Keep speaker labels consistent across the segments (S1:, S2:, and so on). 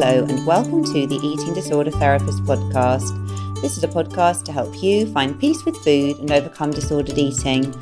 S1: Hello and welcome to the Eating Disorder Therapist podcast. This is a podcast to help you find peace with food and overcome disordered eating.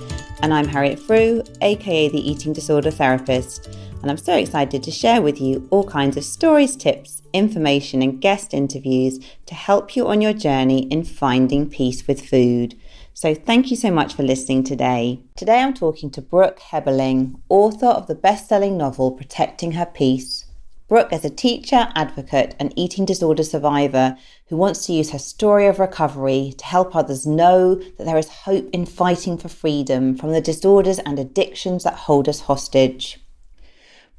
S1: And I'm Harriet Frew, aka the Eating Disorder Therapist. And I'm so excited to share with you all kinds of stories, tips, information and guest interviews to help you on your journey in finding peace with food. So thank you so much for listening today. Today I'm talking to Brooke Heberling, author of the best-selling novel Protecting Her Peace. Brooke is a teacher, advocate and eating disorder survivor who wants to use her story of recovery to help others know that there is hope in fighting for freedom from the disorders and addictions that hold us hostage.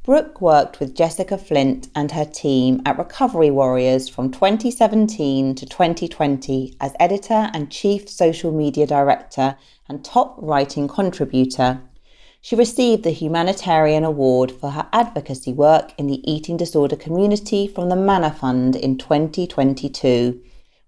S1: Brooke worked with Jessica Flint and her team at Recovery Warriors from 2017 to 2020 as editor and chief social media director and top writing contributor. She received the Humanitarian Award for her advocacy work in the eating disorder community from the Manna Fund in 2022,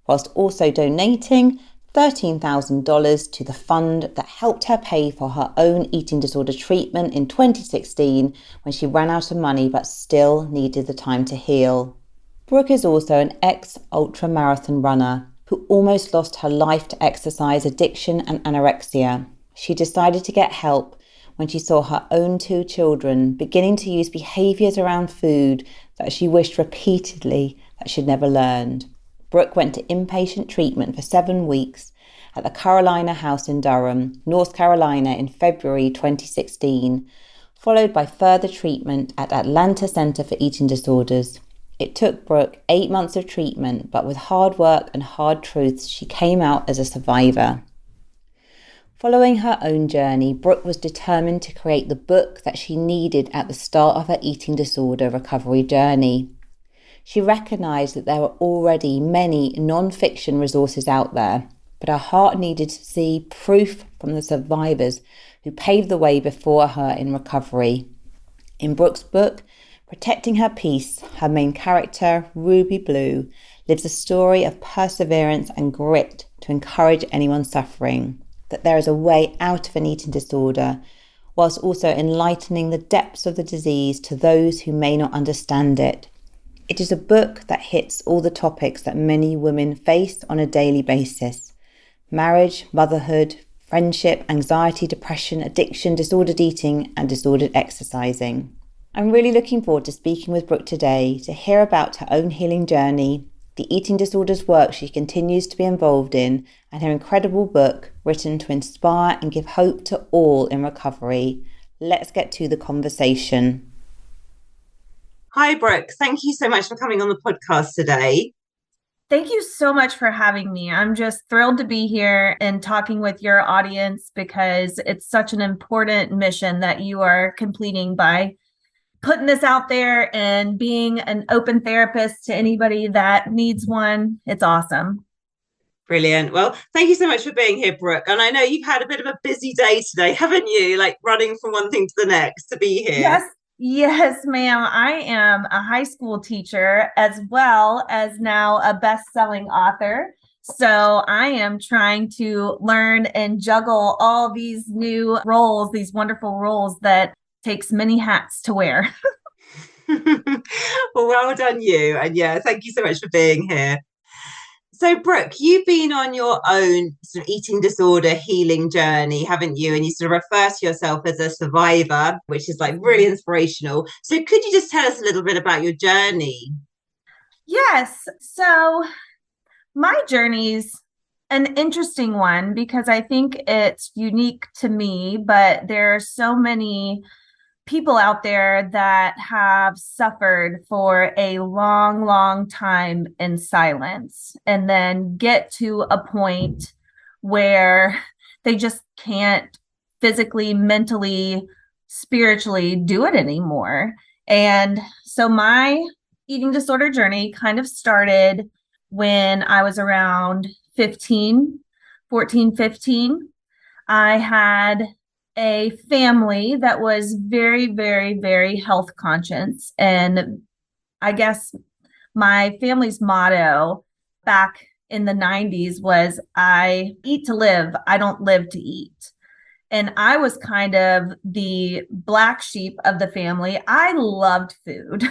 S1: whilst also donating $13,000 to the fund that helped her pay for her own eating disorder treatment in 2016 when she ran out of money but still needed the time to heal. Brooke is also an ex-ultramarathon runner who almost lost her life to exercise addiction and anorexia. She decided to get help when she saw her own two children beginning to use behaviours around food that she wished repeatedly that she'd never learned. Brooke went to inpatient treatment for 7 weeks at the Carolina House in Durham, North Carolina in February 2016, followed by further treatment at Atlanta Center for Eating Disorders. It took Brooke 8 months of treatment, but with hard work and hard truths, she came out as a survivor. Following her own journey, Brooke was determined to create the book that she needed at the start of her eating disorder recovery journey. She recognised that there were already many non-fiction resources out there, but her heart needed to see proof from the survivors who paved the way before her in recovery. In Brooke's book, Protecting Her Peace, her main character, Ruby Blue, lives a story of perseverance and grit to encourage anyone suffering, that there is a way out of an eating disorder, whilst also enlightening the depths of the disease to those who may not understand it. It is a book that hits all the topics that many women face on a daily basis: marriage, motherhood, friendship, anxiety, depression, addiction, disordered eating, and disordered exercising. I'm really looking forward to speaking with Brooke today to hear about her own healing journey, the eating disorders work she continues to be involved in, and her incredible book written to inspire and give hope to all in recovery. Let's get to the conversation. Hi, Brooke. Thank you so much for coming on the podcast today.
S2: Thank you so much for having me. I'm just thrilled to be here and talking with your audience because it's such an important mission that you are completing by putting this out there and being an open therapist to anybody that needs one. It's awesome.
S1: Brilliant. Well, thank you so much for being here, Brooke. And I know you've had a bit of a busy day today, haven't you? Like running from one thing to the next to be here.
S2: Yes, ma'am. I am a high school teacher as well as now a best-selling author. So I am trying to learn and juggle all these new roles, these wonderful roles that takes many hats to wear.
S1: Well done you. And yeah, thank you so much for being here. So Brooke, you've been on your own sort of eating disorder healing journey, haven't you? And you sort of refer to yourself as a survivor, which is like really inspirational. So could you just tell us a little bit about your journey?
S2: Yes. So my journey's an interesting one because I think it's unique to me, but there are so many people out there that have suffered for a long, long time in silence and then get to a point where they just can't physically, mentally, spiritually do it anymore. And so my eating disorder journey kind of started when I was around 15. I had a family that was very, very, very health conscious. And I guess my family's motto back in the 90s was, I eat to live, I don't live to eat. And I was kind of the black sheep of the family. I loved food.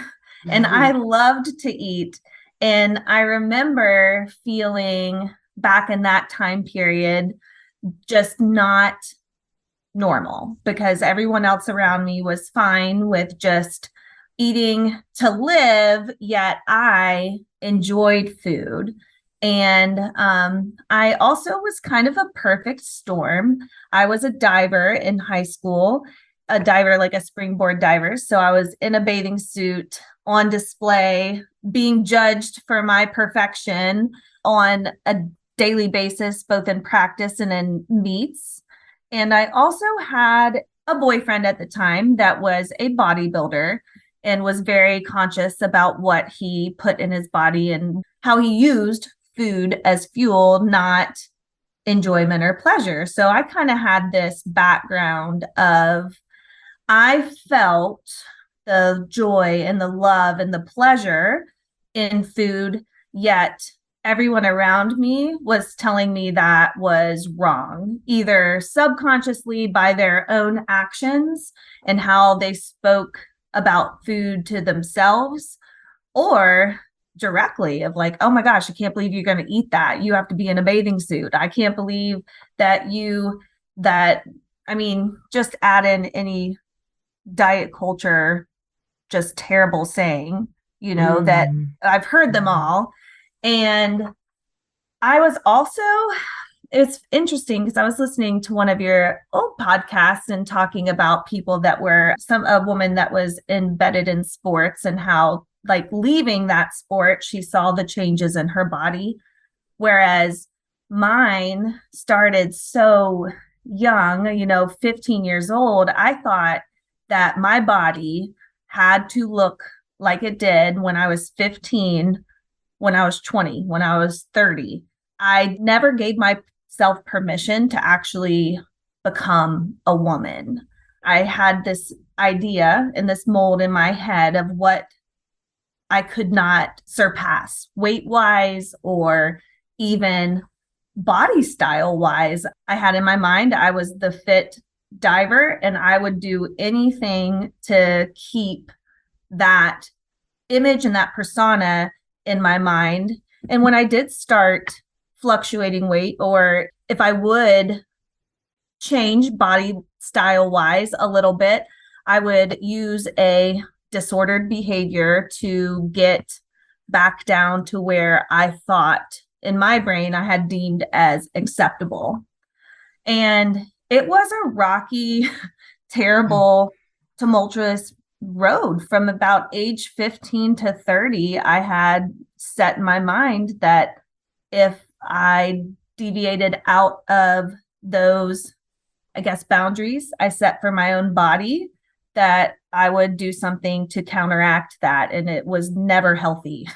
S2: And I loved to eat. And I remember feeling back in that time period just not normal because everyone else around me was fine with just eating to live, yet I enjoyed food. And I also was kind of a perfect storm. I was a diver in high school, a diver, like a springboard diver. So I was in a bathing suit on display, being judged for my perfection on a daily basis, both in practice and in meets. And I also had a boyfriend at the time that was a bodybuilder and was very conscious about what he put in his body and how he used food as fuel, not enjoyment or pleasure. So I kind of had this background of I felt the joy and the love and the pleasure in food, yet everyone around me was telling me that was wrong, either subconsciously by their own actions and how they spoke about food to themselves, or directly of like, oh my gosh, I can't believe you're going to eat that. You have to be in a bathing suit. I can't believe that just add in any diet culture, just terrible saying, that I've heard them all. And I was also, it's interesting because I was listening to one of your old podcasts and talking about people that were a woman that was embedded in sports and how like leaving that sport, she saw the changes in her body. Whereas mine started so young, 15 years old. I thought that my body had to look like it did when I was 15, when I was 20, when I was 30. I never gave myself permission to actually become a woman. I had this idea and this mold in my head of what I could not surpass weight-wise or even body style-wise. I had in my mind I was the fit diver and I would do anything to keep that image and that persona in my mind. And when I did start fluctuating weight, or if I would change body style wise a little bit, I would use a disordered behavior to get back down to where I thought in my brain I had deemed as acceptable. And it was a rocky, terrible, tumultuous road. From about age 15 to 30, I had set in my mind that if I deviated out of those, boundaries I set for my own body, that I would do something to counteract that. And it was never healthy.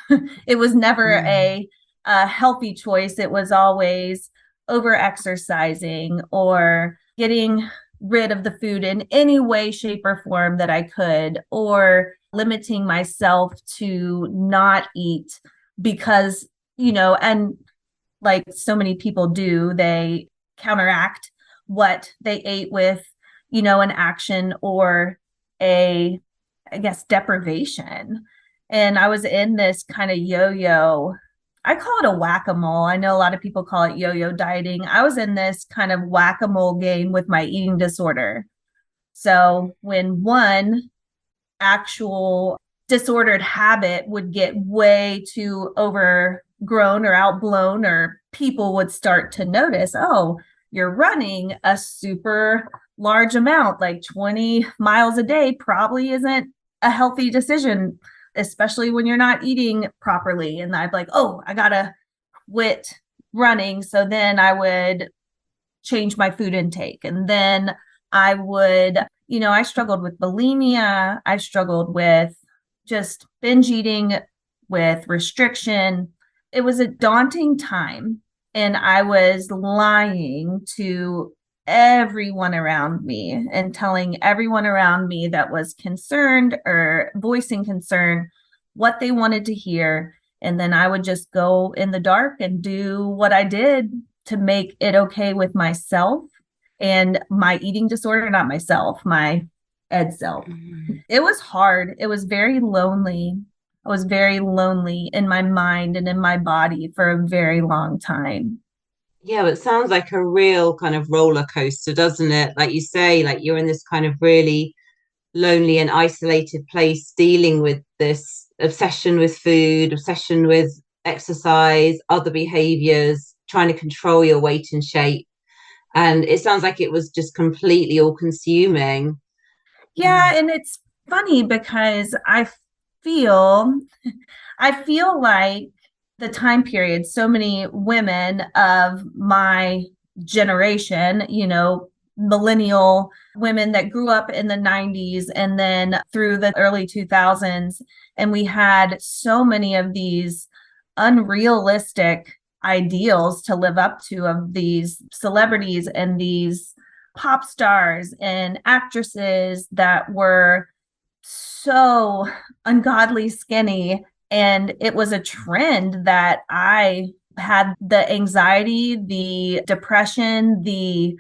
S2: It was never a healthy choice. It was always over exercising or getting rid of the food in any way, shape, or form that I could, or limiting myself to not eat because, and like so many people do, they counteract what they ate with, an action or deprivation. And I was in this kind of yo-yo, I call it a whack-a-mole. I know a lot of people call it yo-yo dieting. I was in this kind of whack-a-mole game with my eating disorder. So when one actual disordered habit would get way too overgrown or outblown, or people would start to notice, oh, you're running a super large amount, like 20 miles a day probably isn't a healthy decision, especially when you're not eating properly. And I'm like, oh, I gotta quit running. So then I would change my food intake. And then I would, I struggled with bulimia. I struggled with just binge eating, with restriction. It was a daunting time. And I was lying to everyone around me and telling everyone around me that was concerned or voicing concern what they wanted to hear. And then I would just go in the dark and do what I did to make it okay with myself and my eating disorder, not myself, my ed self. It was hard. It was very lonely. I was very lonely in my mind and in my body for a very long time.
S1: Yeah, it sounds like a real kind of roller coaster, doesn't it? Like you say, like you're in this kind of really lonely and isolated place dealing with this obsession with food, obsession with exercise, other behaviors, trying to control your weight and shape. And it sounds like it was just completely all consuming.
S2: Yeah, and it's funny because feel I feel like the time period, so many women of my generation, millennial women that grew up in the 90s and then through the early 2000s, and we had so many of these unrealistic ideals to live up to of these celebrities and these pop stars and actresses that were so ungodly skinny. And it was a trend that I had the anxiety, the depression, the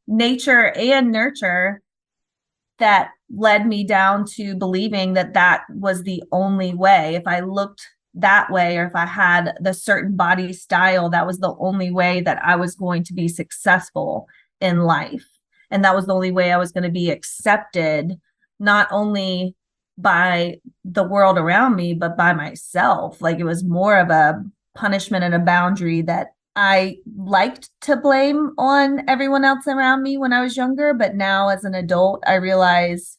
S2: nature and nurture that led me down to believing that that was the only way. If I looked that way, or if I had the certain body style, that was the only way that I was going to be successful in life. And that was the only way I was going to be accepted, not only by the world around me, but by myself. Like it was more of a punishment and a boundary that I liked to blame on everyone else around me when I was younger. But now as an adult, I realize,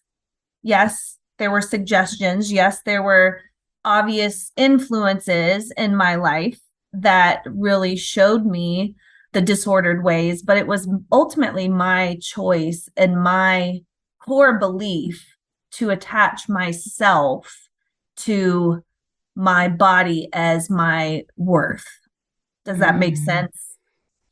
S2: yes, there were suggestions. Yes, there were obvious influences in my life that really showed me the disordered ways, but it was ultimately my choice and my core belief to attach myself to my body as my worth. Does that make
S1: Mm.
S2: sense?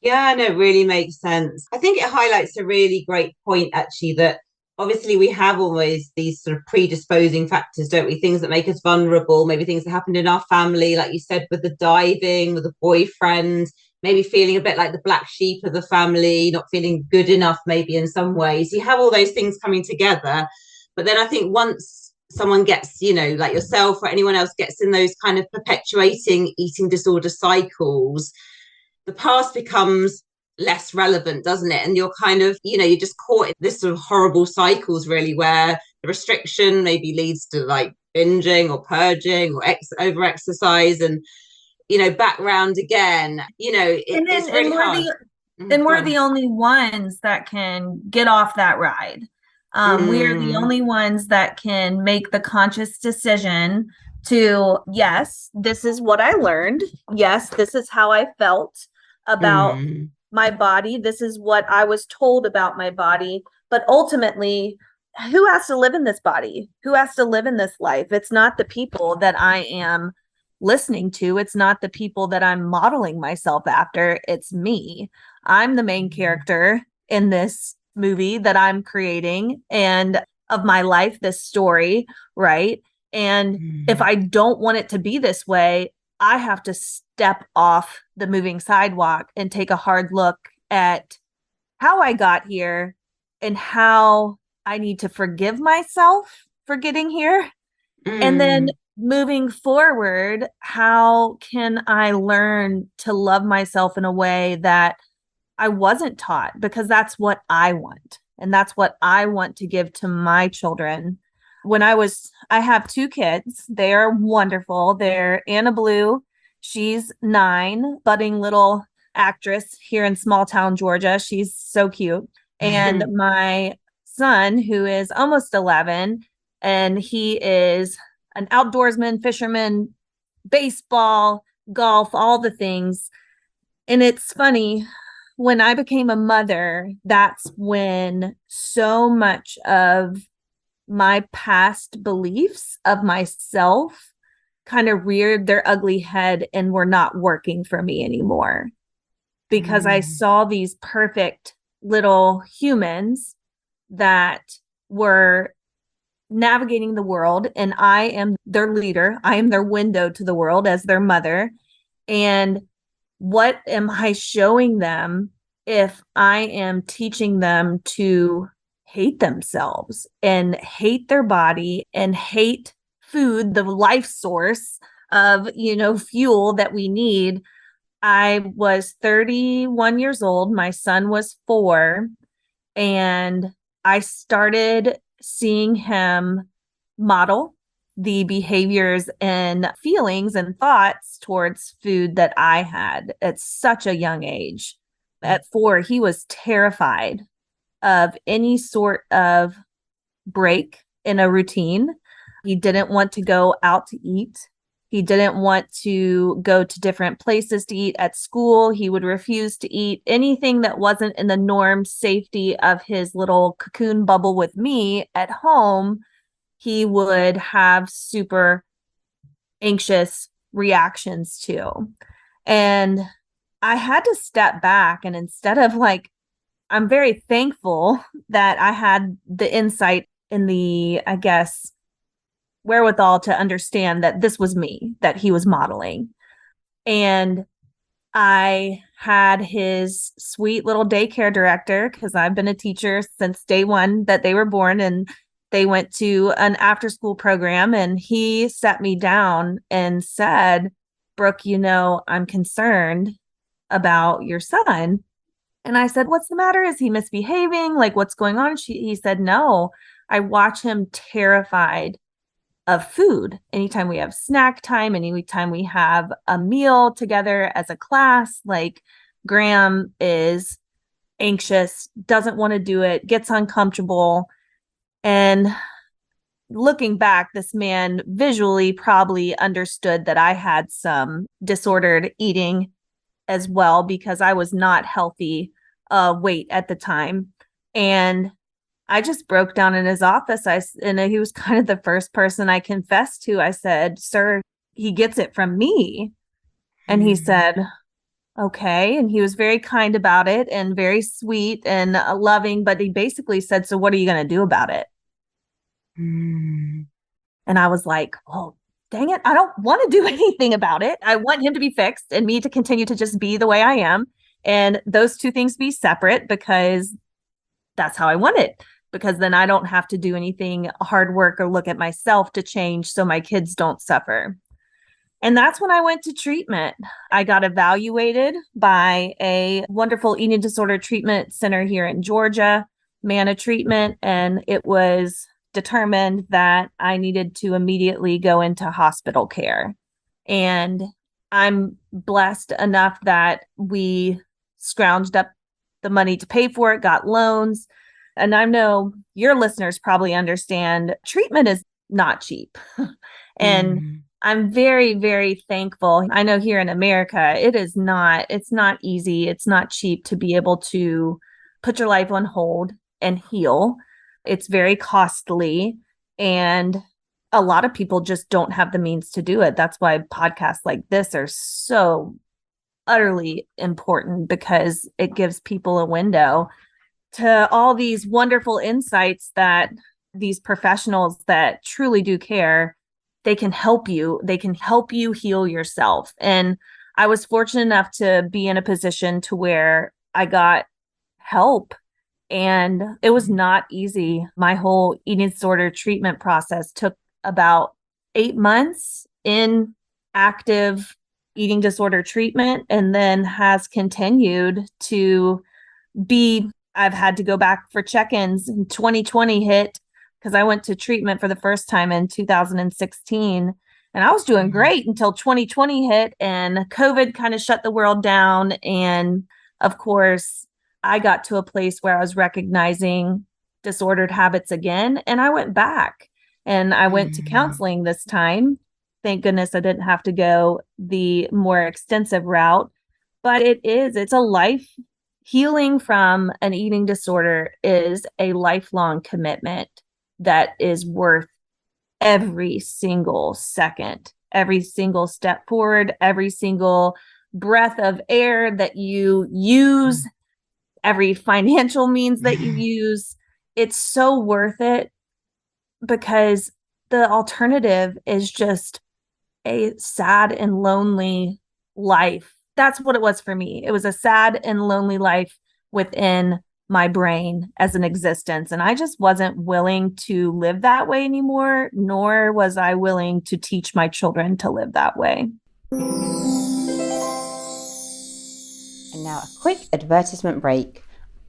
S1: Yeah, no, it really makes sense. I think it highlights a really great point, actually, that obviously we have always these sort of predisposing factors, don't we? Things that make us vulnerable, maybe things that happened in our family, like you said, with the diving, with the boyfriend, maybe feeling a bit like the black sheep of the family, not feeling good enough, maybe in some ways. You have all those things coming together. But then I think once someone gets, like yourself or anyone else gets in those kind of perpetuating eating disorder cycles, the past becomes less relevant, doesn't it? And you're kind of, you're just caught in this sort of horrible cycles, really, where the restriction maybe leads to like binging or purging or over exercise, and back round again. It's
S2: And
S1: really
S2: we're
S1: hard.
S2: the only ones that can get off that ride. We are the
S1: Mm,
S2: only ones that can make the conscious decision to, yes, this is what I learned. Yes, this is how I felt about
S1: mm,
S2: my body. This is what I was told about my body. But ultimately, who has to live in this body? Who has to live in this life? It's not the people that I am listening to. It's not the people that I'm modeling myself after. It's me. I'm the main character in this movie that I'm creating and of my life, this story, right? And if
S1: mm,
S2: I don't want it to be this way, I have to step off the moving sidewalk and take a hard look at how I got here and how I need to forgive myself for getting here. And then
S1: mm.
S2: moving forward, how can I learn to love myself in a way that I wasn't taught? Because that's what I want. And that's what I want to give to my children. I have two kids. They are wonderful. They're Anna Blue. She's 9, budding little actress here in small town Georgia. She's so cute. And my son, who is almost 11, and he is an outdoorsman, fisherman, baseball, golf, all the things. And it's funny, when I became a mother, that's when so much of my past beliefs of myself kind of reared their ugly head and were not working for me anymore, because I
S1: Mm.
S2: saw these perfect little humans that were navigating the world, and I am their leader. I am their window to the world as their mother. And what am I showing them if I am teaching them to hate themselves and hate their body and hate food, the life source of, fuel that we need. I was 31 years old. My son was 4. And I started seeing him model the behaviors and feelings and thoughts towards food that I had at such a young age. At 4, he was terrified of any sort of break in a routine. He didn't want to go out to eat. He didn't want to go to different places to eat at school. He would refuse to eat anything that wasn't in the norm safety of his little cocoon bubble with me at home. He would have super anxious reactions to. And I had to step back, and instead of I'm very thankful that I had the insight and the, I guess, wherewithal to understand that this was me that he was modeling. And I had his sweet little daycare director, because I've been a teacher since day one that they were born, and they went to an after school program, and he sat me down and said, Brooke, I'm concerned about your son. And I said, what's the matter? Is he misbehaving? What's going on? He said, no, I watch him terrified of food. Anytime we have snack time, anytime we have a meal together as a class, Graham is anxious, doesn't want to do it, gets uncomfortable. And looking back, this man visually probably understood that I had some disordered eating as well, because I was not healthy weight at the time. And I just broke down in his office. And he was kind of the first person I confessed to. I said, sir, he gets it from me. And he said, okay. And he was very kind about it and very sweet and loving. But he basically said, so what are you going to do about it? And I was like, oh, dang it. I don't want to do anything about it. I want him to be fixed and me to continue to just be the way I am. And those two things be separate, because that's how I want it. Because then I don't have to do anything hard work or look at myself to change so my kids don't suffer. And that's when I went to treatment. I got evaluated by a wonderful eating disorder treatment center here in Georgia, MANA treatment, and it was determined that I needed to immediately go into hospital care. And I'm blessed enough that we scrounged up the money to pay for it, got loans. And I know your listeners probably understand treatment is not cheap. And I'm very, very thankful. I know here in America, it's not easy. It's not cheap to be able to put your life on hold and heal. It's very costly. And a lot of people just don't have the means to do it. That's why podcasts like this are so utterly important, because it gives people a window to all these wonderful insights that these professionals that truly do care, they can help you. They can help you heal yourself. And I was fortunate enough to be in a position to where I got help, and it was not easy. My whole eating disorder treatment process took about 8 months in active eating disorder treatment, and then has continued to be, I've had to go back for check-ins. 2020 hit, because I went to treatment for the first time in 2016, and I was doing great until 2020 hit, and COVID kind of shut the world down. And of course, I got to a place where I was recognizing disordered habits again, and I went back and I went to counseling this time. Thank goodness I didn't have to go the more extensive route, but it's a life. Healing from an eating disorder is a lifelong commitment that is worth every single second, every single step forward, every single breath of air that you use, every financial means that you use. It's so worth it, because the alternative is just a sad and lonely life. That's what it was for me. It was a sad and lonely life within my brain as an existence. And I just wasn't willing to live that way anymore, nor was I willing to teach my children to live that way.
S1: And now a quick advertisement break.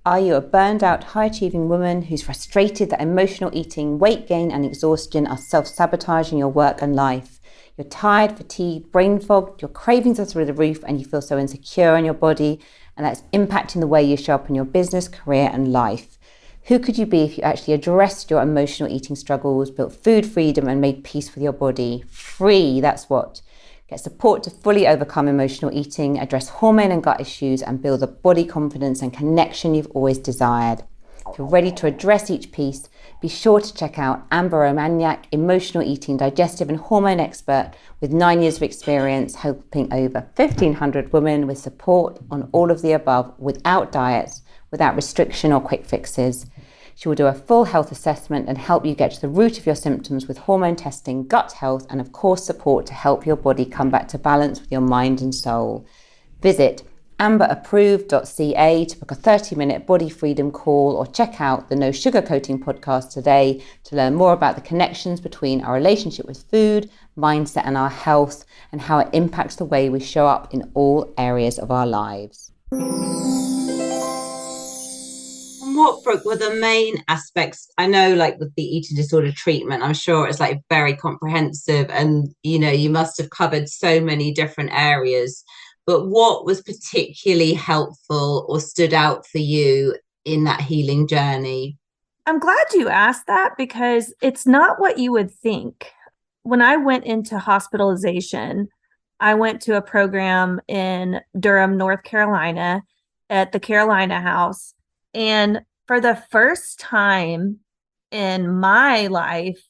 S1: Are you a burned out, high-achieving woman who's frustrated that emotional eating, weight gain and exhaustion are self-sabotaging your work and life? You're tired, fatigued, brain fogged, your cravings are through the roof and you feel so insecure in your body, and that's impacting the way you show up in your business, career and life. Who could you be if you actually addressed your emotional eating struggles, built food freedom and made peace with your body? Free, that's what. Get support to fully overcome emotional eating, address hormone and gut issues, and build the body confidence and connection you've always desired. If you're ready to address each piece, be sure to check out Amber Romaniak, emotional eating, digestive and hormone expert with 9 years of experience helping over 1,500 women with support on all of the above without diets, without restriction or quick fixes. She will do a full health assessment and help you get to the root of your symptoms with hormone testing, gut health, and of course support to help your body come back to balance with your mind and soul. Visit amberapproved.ca to book a 30-minute body freedom call or check out the No Sugarcoating podcast today to learn more about the connections between our relationship with food, mindset, and our health, and how it impacts the way we show up in all areas of our lives. What, Brooke, were the main aspects? I know, like with the eating disorder treatment, I'm sure it's like very comprehensive and, you know, you must have covered so many different areas. But what was particularly helpful or stood out for you in that healing journey?
S2: I'm glad you asked that because it's not what you would think. When I went into hospitalization, I went to a program in Durham, North Carolina at the Carolina House. And for the first time in my life,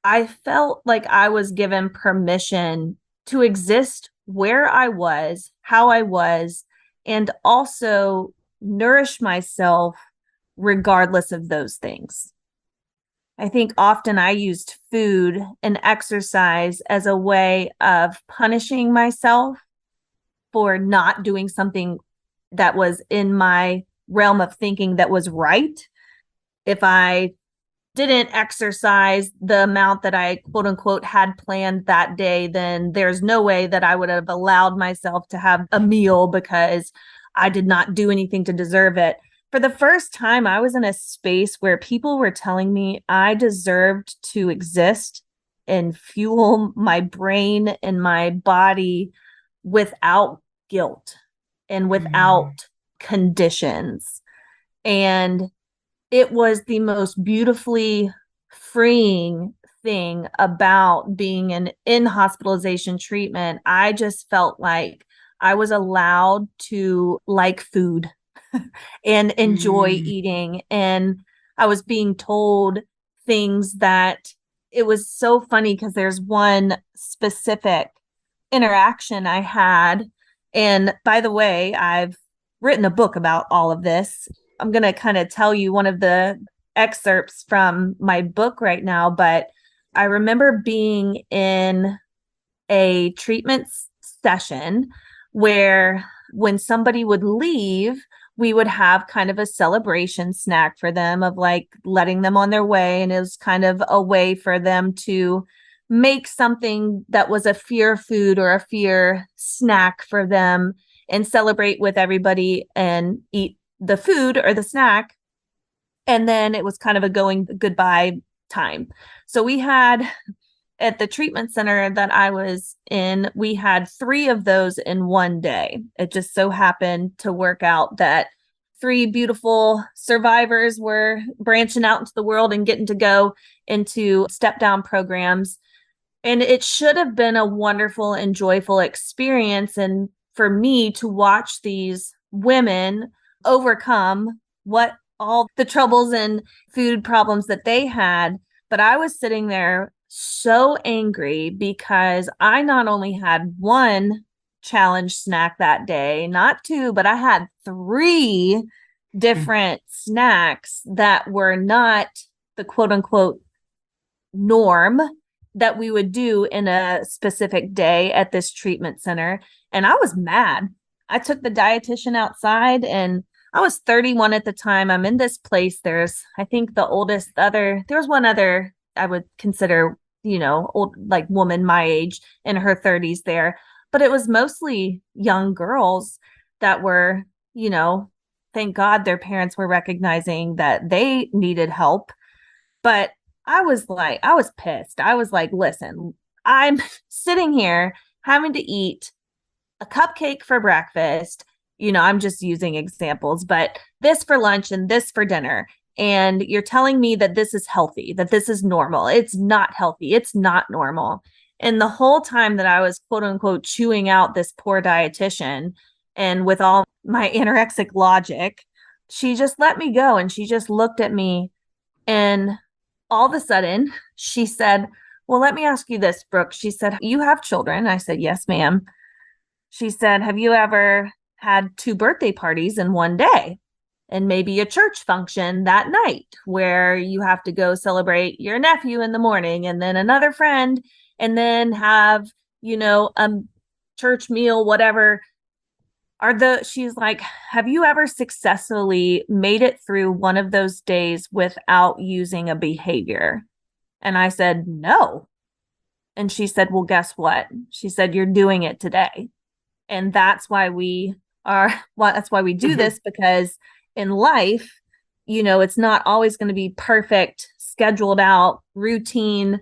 S2: I felt like I was given permission to exist where I was, how I was, and also nourish myself regardless of those things. I think often I used food and exercise as a way of punishing myself for not doing something that was in my realm of thinking that was right. If I didn't exercise the amount that I quote unquote had planned that day, then there's no way that I would have allowed myself to have a meal because I did not do anything to deserve it. For the first time, I was in a space where people were telling me I deserved to exist and fuel my brain and my body without guilt and without conditions. And it was the most beautifully freeing thing about being in hospitalization treatment. I just felt like I was allowed to like food and enjoy eating. And I was being told things that it was so funny because there's one specific interaction I had. And by the way, I've written a book about all of this. I'm going to kind of tell you one of the excerpts from my book right now, but I remember being in a treatment session where when somebody would leave, we would have kind of a celebration snack for them of like letting them on their way. And it was kind of a way for them to make something that was a fear food or a fear snack for them and celebrate with everybody and eat the food or the snack. And then it was kind of a going goodbye time. So we had at the treatment center that I was in, we had 3 of those in one day. It just so happened to work out that 3 beautiful survivors were branching out into the world and getting to go into step down programs. And it should have been a wonderful and joyful experience. And for me to watch these women overcome what all the troubles and food problems that they had. But I was sitting there so angry because I not only had 1 challenge snack that day, not 2, but I had 3 different snacks that were not the quote unquote norm that we would do in a specific day at this treatment center. And I was mad. I took the dietitian outside and I was 31 at the time. I'm in this place. I think there's one other I would consider, old, like woman my age in her 30s there. But it was mostly young girls that were, thank God their parents were recognizing that they needed help. But I was pissed. I was like, listen, I'm sitting here having to eat a cupcake for breakfast. I'm just using examples, but this for lunch and this for dinner. And you're telling me that this is healthy, that this is normal. It's not healthy. It's not normal. And the whole time that I was quote unquote chewing out this poor dietitian and with all my anorexic logic, she just let me go. And she just looked at me, and all of a sudden she said, well, let me ask you this, Brooke. She said, you have children? I said, yes, ma'am. She said, have you ever had 2 birthday parties in one day? And maybe a church function that night where you have to go celebrate your nephew in the morning and then another friend and then have, a church meal, whatever. She's like, have you ever successfully made it through one of those days without using a behavior? And I said, no. And she said, well, guess what? She said, you're doing it today. And that's why that's why we do this, because in life, it's not always going to be perfect, scheduled out, routine,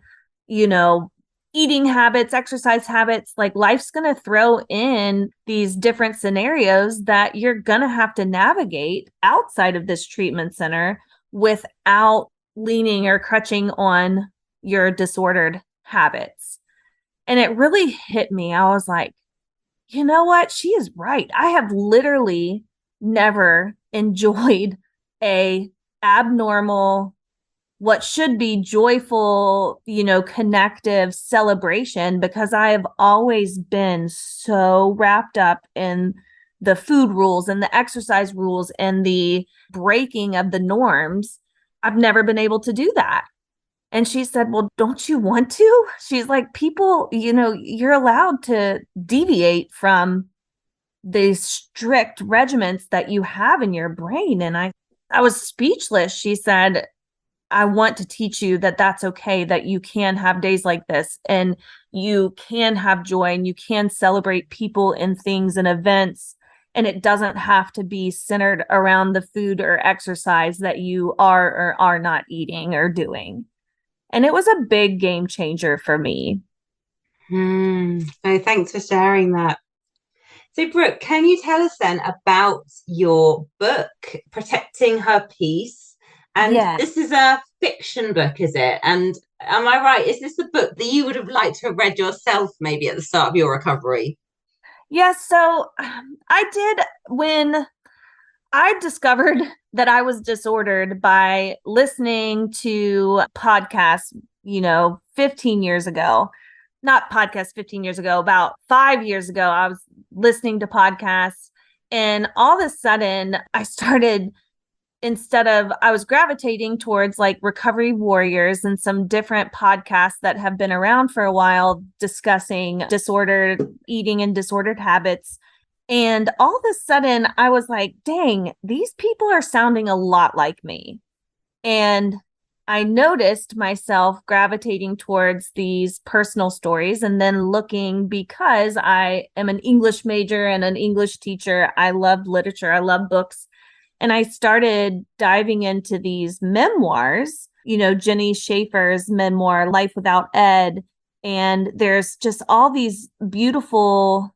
S2: eating habits, exercise habits. Like life's going to throw in these different scenarios that you're going to have to navigate outside of this treatment center without leaning or crutching on your disordered habits. And it really hit me. I was like, you know what? She is right. I have literally never enjoyed a abnormal, what should be joyful, connective celebration, because I have always been so wrapped up in the food rules and the exercise rules and the breaking of the norms. I've never been able to do that. And she said, well, don't you want to? She's like, people, you're allowed to deviate from the strict regiments that you have in your brain. And I was speechless. She said, I want to teach you that that's okay, that you can have days like this and you can have joy and you can celebrate people and things and events. And it doesn't have to be centered around the food or exercise that you are or are not eating or doing. And it was a big game changer for me.
S1: Oh, thanks for sharing that. So, Brooke, can you tell us then about your book, Protecting Her Peace? And
S2: Yes.
S1: this is a fiction book, is it? And am I right? Is this a book that you would have liked to have read yourself, maybe at the start of your recovery?
S2: Yes. So I did, when I discovered that I was disordered by listening to podcasts, 15 years ago. Not podcasts 15 years ago, about 5 years ago, I was listening to podcasts, and all of a sudden I was gravitating towards like Recovery Warriors and some different podcasts that have been around for a while discussing disordered eating and disordered habits. And all of a sudden I was like, dang, these people are sounding a lot like me. And I noticed myself gravitating towards these personal stories, and then looking, because I am an English major and an English teacher. I love literature. I love books. And I started diving into these memoirs, Jenny Schaefer's memoir, Life Without Ed. And there's just all these beautiful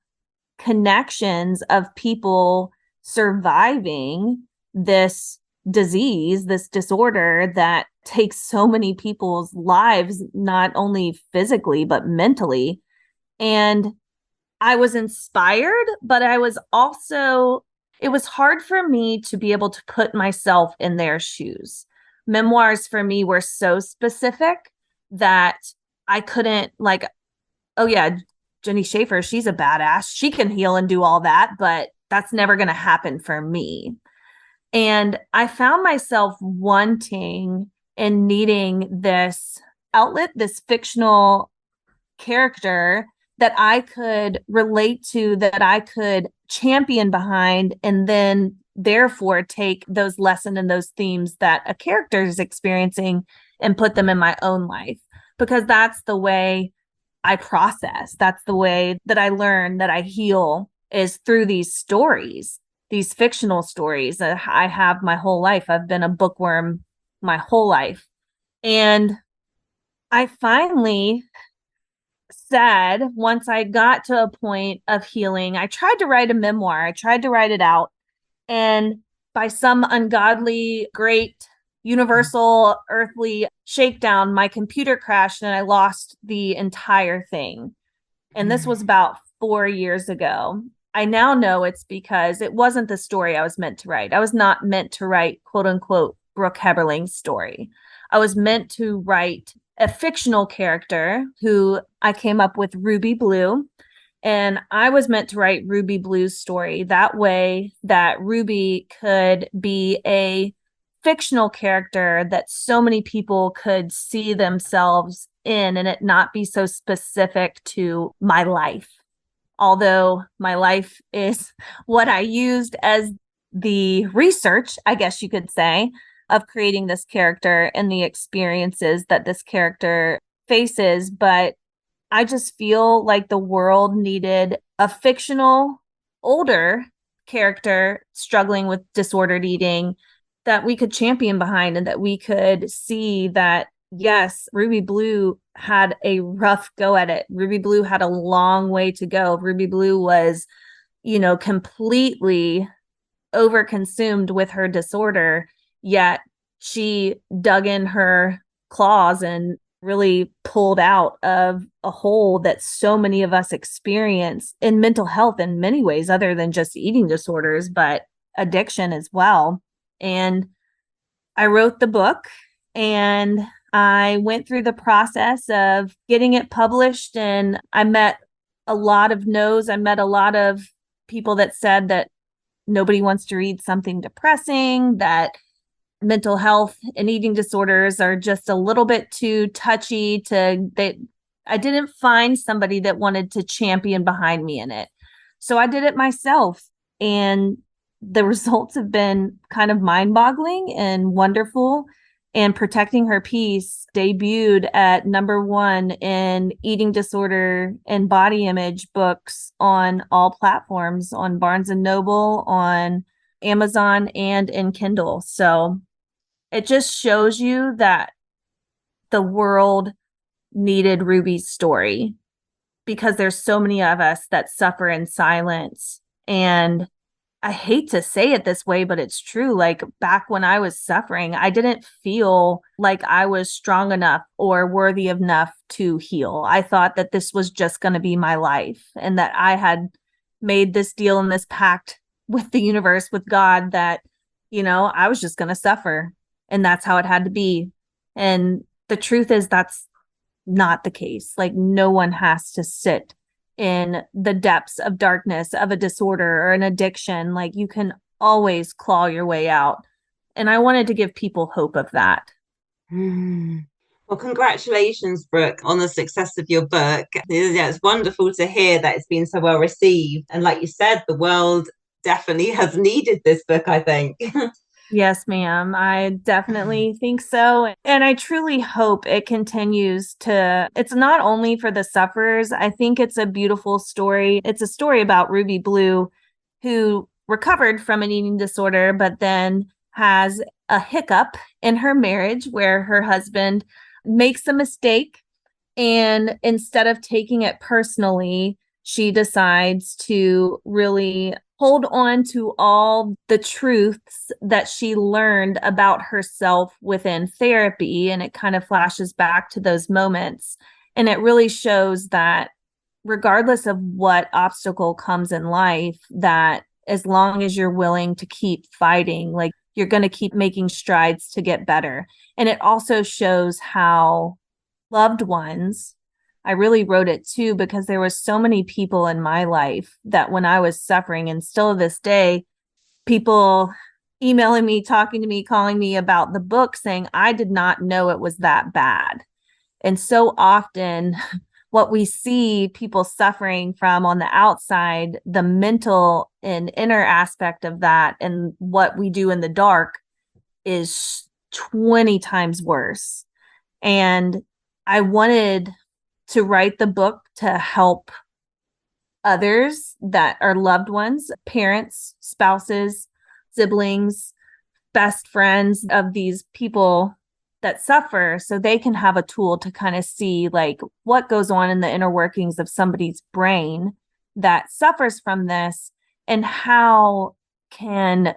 S2: connections of people surviving this disease, this disorder that takes so many people's lives, not only physically, but mentally. And I was inspired, but I was also, it was hard for me to be able to put myself in their shoes. Memoirs for me were so specific that I couldn't, like, oh yeah, Jenny Schaefer, she's a badass. She can heal and do all that, but that's never going to happen for me. And I found myself wanting and needing this outlet, this fictional character that I could relate to, that I could champion behind, and then therefore take those lessons and those themes that a character is experiencing and put them in my own life, because that's the way I process. That's the way that I learn, that I heal, is through these stories, these fictional stories that I have my whole life. I've been a bookworm my whole life. And I finally said, once I got to a point of healing, I tried to write a memoir. I tried to write it out. And by some ungodly, great, universal, earthly shakedown, my computer crashed and I lost the entire thing. And this was about 4 years ago. I now know it's because it wasn't the story I was meant to write. I was not meant to write, quote unquote, Brooke Heberling's story. I was meant to write a fictional character who I came up with, Ruby Blue. And I was meant to write Ruby Blue's story. That way that Ruby could be a fictional character that so many people could see themselves in, and it not be so specific to my life. Although my life is what I used as the research, I guess you could say, of creating this character and the experiences that this character faces. But I just feel like the world needed a fictional, older character struggling with disordered eating that we could champion behind, and that we could see that, yes, Ruby Blue had a rough go at it. Ruby Blue had a long way to go. Ruby Blue was, completely overconsumed with her disorder, yet she dug in her claws and really pulled out of a hole that so many of us experience in mental health in many ways, other than just eating disorders, but addiction as well. And I wrote the book, and I went through the process of getting it published, and I met a lot of no's. I met a lot of people that said that nobody wants to read something depressing, that mental health and eating disorders are just a little bit too touchy I didn't find somebody that wanted to champion behind me in it. So I did it myself, and the results have been kind of mind-boggling and wonderful. And Protecting Her Peace debuted at #1 in eating disorder and body image books on all platforms, on Barnes and Noble, on Amazon, and in Kindle. So it just shows you that the world needed Ruby's story, because there's so many of us that suffer in silence. And I hate to say it this way, but it's true. Like, back when I was suffering, I didn't feel like I was strong enough or worthy enough to heal. I thought that this was just going to be my life, and that I had made this deal and this pact with the universe, with God, that, I was just going to suffer, and that's how it had to be. And the truth is, that's not the case. Like, no one has to sit in the depths of darkness of a disorder or an addiction. Like, you can always claw your way out. And I wanted to give people hope of that.
S3: Well, congratulations, Brooke, on the success of your book. Yeah, it's wonderful to hear that it's been so well received. And like you said, the world definitely has needed this book, I think.
S2: Yes, ma'am. I definitely think so. And I truly hope it continues to, it's not only for the sufferers. I think it's a beautiful story. It's a story about Ruby Blue, who recovered from an eating disorder, but then has a hiccup in her marriage where her husband makes a mistake. And instead of taking it personally, she decides to really hold on to all the truths that she learned about herself within therapy. And it kind of flashes back to those moments. And it really shows that regardless of what obstacle comes in life, that as long as you're willing to keep fighting, like, you're going to keep making strides to get better. And it also shows how loved ones, I really wrote it too, because there was so many people in my life that when I was suffering, and still to this day, people emailing me, talking to me, calling me about the book, saying, I did not know it was that bad. And so often what we see people suffering from on the outside, the mental and inner aspect of that, and what we do in the dark is 20 times worse. And I wanted to write the book to help others that are loved ones, parents, spouses, siblings, best friends of these people that suffer, so they can have a tool to kind of see like what goes on in the inner workings of somebody's brain that suffers from this, and how can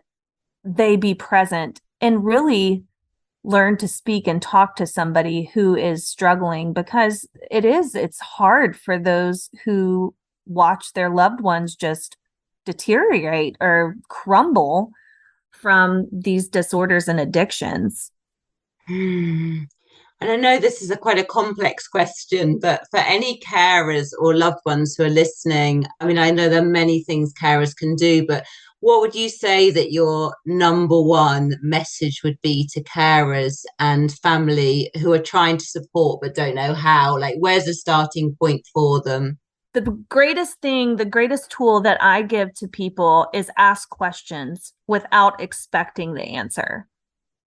S2: they be present and really learn to speak and talk to somebody who is struggling, because it's hard for those who watch their loved ones just deteriorate or crumble from these disorders and addictions.
S3: And I know this is quite a complex question, but for any carers or loved ones who are listening, I mean, I know there are many things carers can do, but what would you say that your number one message would be to carers and family who are trying to support but don't know how? Like, where's the starting point for them?
S2: The greatest thing, the greatest tool that I give to people is ask questions without expecting the answer.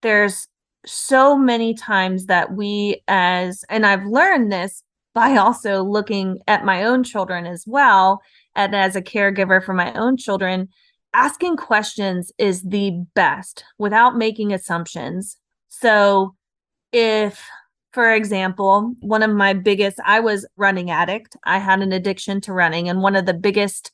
S2: There's so many times that and I've learned this by also looking at my own children as well, and as a caregiver for my own children, asking questions is the best without making assumptions. So if, for example, I was running addict. I had an addiction to running. And one of the biggest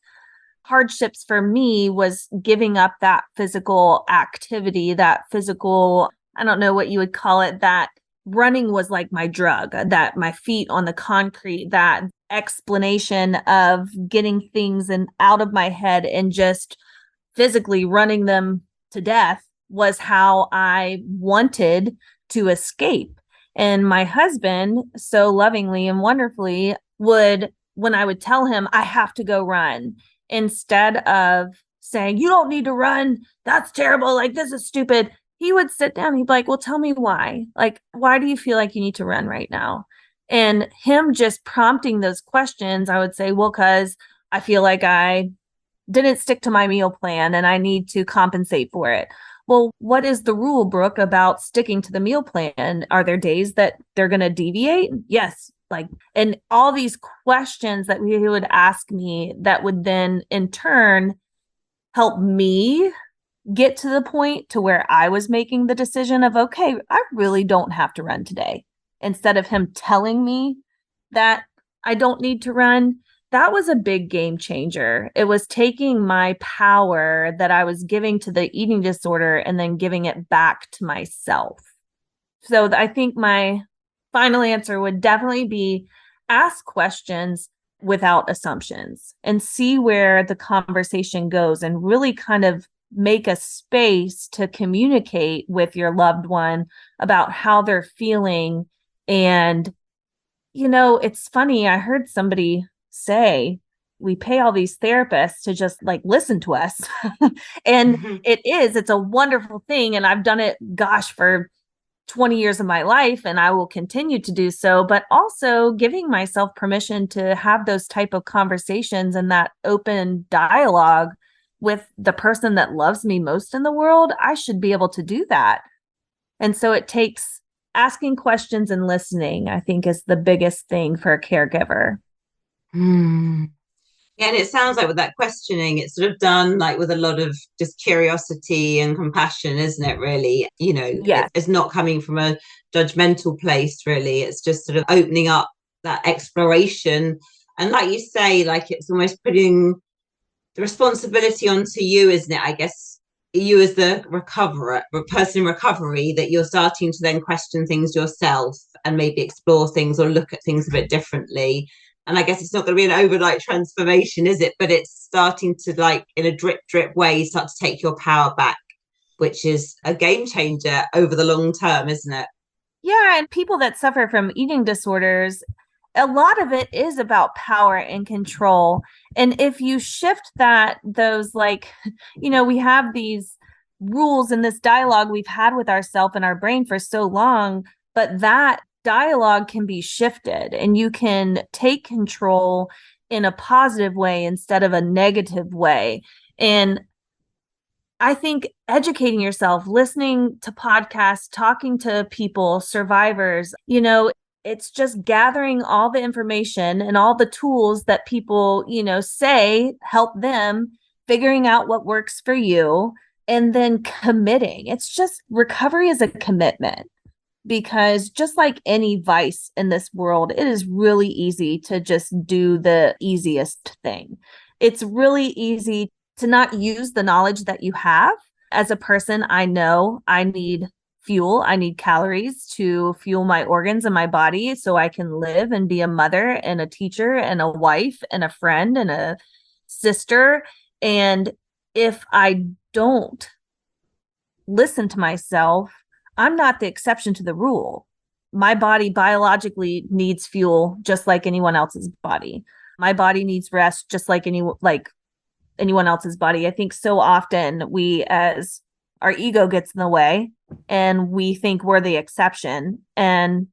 S2: hardships for me was giving up that physical activity, that physical, I don't know what you would call it, that running was like my drug, that my feet on the concrete, that explanation of getting things out of my head and just physically running them to death was how I wanted to escape. And my husband, so lovingly and wonderfully, when I would tell him I have to go run, instead of saying, you don't need to run, that's terrible, like this is stupid, he would sit down, he'd be like, well, tell me why. Like, why do you feel like you need to run right now? And him just prompting those questions, I would say, well, because I feel like I didn't stick to my meal plan and I need to compensate for it. Well, what is the rule, Brooke, about sticking to the meal plan? Are there days that they're going to deviate? Yes. And all these questions that he would ask me that would then in turn help me get to the point to where I was making the decision of, okay, I really don't have to run today. Instead of him telling me that I don't need to run, that was a big game changer. It was taking my power that I was giving to the eating disorder and then giving it back to myself. So I think my final answer would definitely be ask questions without assumptions and see where the conversation goes, and really kind of make a space to communicate with your loved one about how they're feeling. And, it's funny, I heard somebody say, we pay all these therapists to just like listen to us. And it's a wonderful thing. And I've done it, for 20 years of my life, and I will continue to do so, but also giving myself permission to have those type of conversations and that open dialogue with the person that loves me most in the world. I should be able to do that. And so it takes asking questions and listening, I think, is the biggest thing for a caregiver.
S3: Yeah, and it sounds like with that questioning, it's sort of done like with a lot of just curiosity and compassion, isn't it, really?
S2: Yes.
S3: It's not coming from a judgmental place, really. It's just sort of opening up that exploration. And like you say, like it's almost putting the responsibility onto you, isn't it? I guess you as the person in recovery, that you're starting to then question things yourself and maybe explore things or look at things a bit differently. And I guess it's not going to be an overnight transformation, is it? But it's starting to, like, in a drip way, start to take your power back, which is a game changer over the long term, isn't it?
S2: Yeah. And people that suffer from eating disorders, a lot of it is about power and control. And if you shift we have these rules and this dialogue we've had with ourselves and our brain for so long, but that dialogue can be shifted and you can take control in a positive way instead of a negative way. And I think educating yourself, listening to podcasts, talking to people, survivors, it's just gathering all the information and all the tools that people, say help them, figuring out what works for you, and then committing. It's just recovery is a commitment, because just like any vice in this world, it is really easy to just do the easiest thing. It's really easy to not use the knowledge that you have. As a person, I know I need fuel. I need calories to fuel my organs and my body so I can live and be a mother and a teacher and a wife and a friend and a sister. And if I don't listen to myself, I'm not the exception to the rule. My body biologically needs fuel just like anyone else's body. My body needs rest just like anyone else's body. I think so often as our ego gets in the way and we think we're the exception, and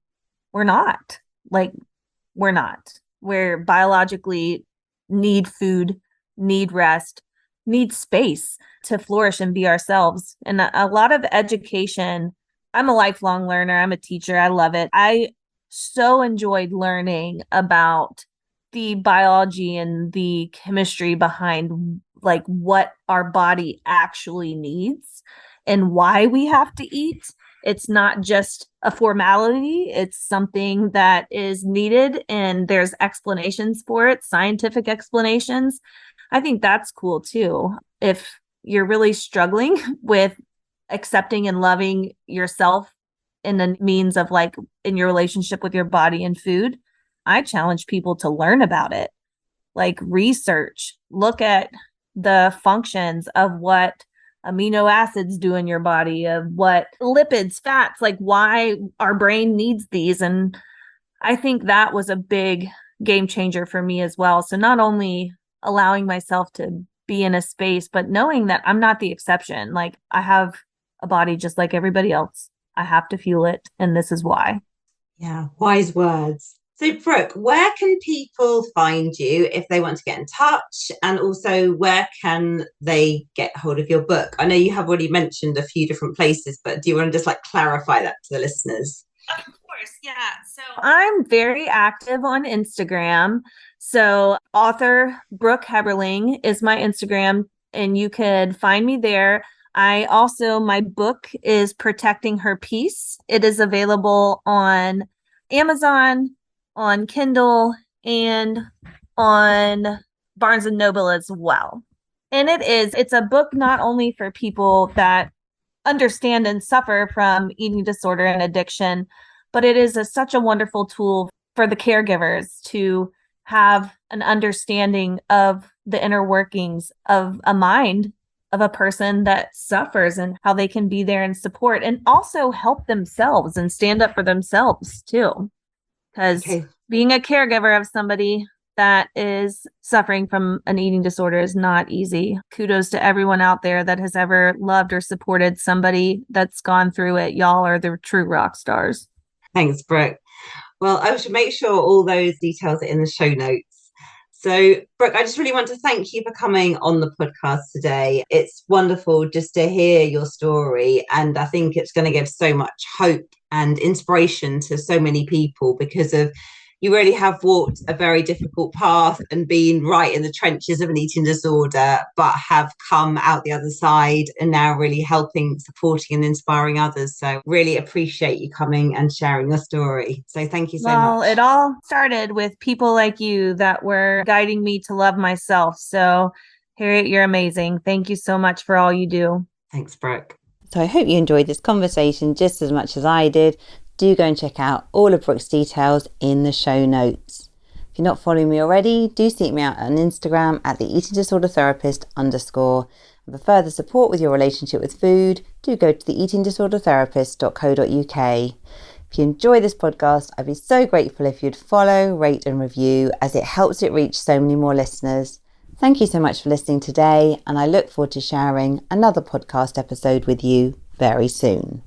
S2: we're not. We're not. We're biologically need food, need rest, need space to flourish and be ourselves. And a lot of education, I'm a lifelong learner. I'm a teacher. I love it. I so enjoyed learning about the biology and the chemistry behind what our body actually needs and why we have to eat. It's not just a formality. It's something that is needed, and there's explanations for it, scientific explanations. I think that's cool too. If you're really struggling with accepting and loving yourself in the means of in your relationship with your body and food, I challenge people to learn about it, research, look at the functions of what amino acids do in your body, of what lipids, fats, why our brain needs these. And I think that was a big game changer for me as well. So not only allowing myself to be in a space, but knowing that I'm not the exception. I have a body just like everybody else. I have to fuel it, and this is why.
S3: Yeah, wise words. So, Brooke, where can people find you if they want to get in touch? And also, where can they get hold of your book? I know you have already mentioned a few different places, but do you want to just clarify that to the listeners?
S2: Of course, yeah. So I'm very active on Instagram. So author Brooke Heberling is my Instagram, and you could find me there. My book is Protecting Her Peace. It is available on Amazon, on Kindle, and on Barnes & Noble as well. And it's a book not only for people that understand and suffer from eating disorder and addiction, but it is such a wonderful tool for the caregivers to have an understanding of the inner workings of a mind of a person that suffers and how they can be there and support and also help themselves and stand up for themselves too. Because being a caregiver of somebody that is suffering from an eating disorder is not easy. Kudos to everyone out there that has ever loved or supported somebody that's gone through it. Y'all are the true rock stars.
S3: Thanks, Brooke. Well, I should make sure all those details are in the show notes. So, Brooke, I just really want to thank you for coming on the podcast today. It's wonderful just to hear your story. And I think it's going to give so much hope and inspiration to so many people, because you really have walked a very difficult path and been right in the trenches of an eating disorder, but have come out the other side and now really helping, supporting and inspiring others. So really appreciate you coming and sharing your story. So thank you so much.
S2: Well, it all started with people like you that were guiding me to love myself. So Harriet, you're amazing. Thank you so much for all you do.
S3: Thanks, Brooke.
S1: So I hope you enjoyed this conversation just as much as I did. Do go and check out all of Brooke's details in the show notes. If you're not following me already, do seek me out on Instagram at the eating disorder therapist _. And for further support with your relationship with food, do go to the eatingdisordertherapist.co.uk. If you enjoy this podcast, I'd be so grateful if you'd follow, rate and review, as it helps it reach so many more listeners. Thank you so much for listening today, and I look forward to sharing another podcast episode with you very soon.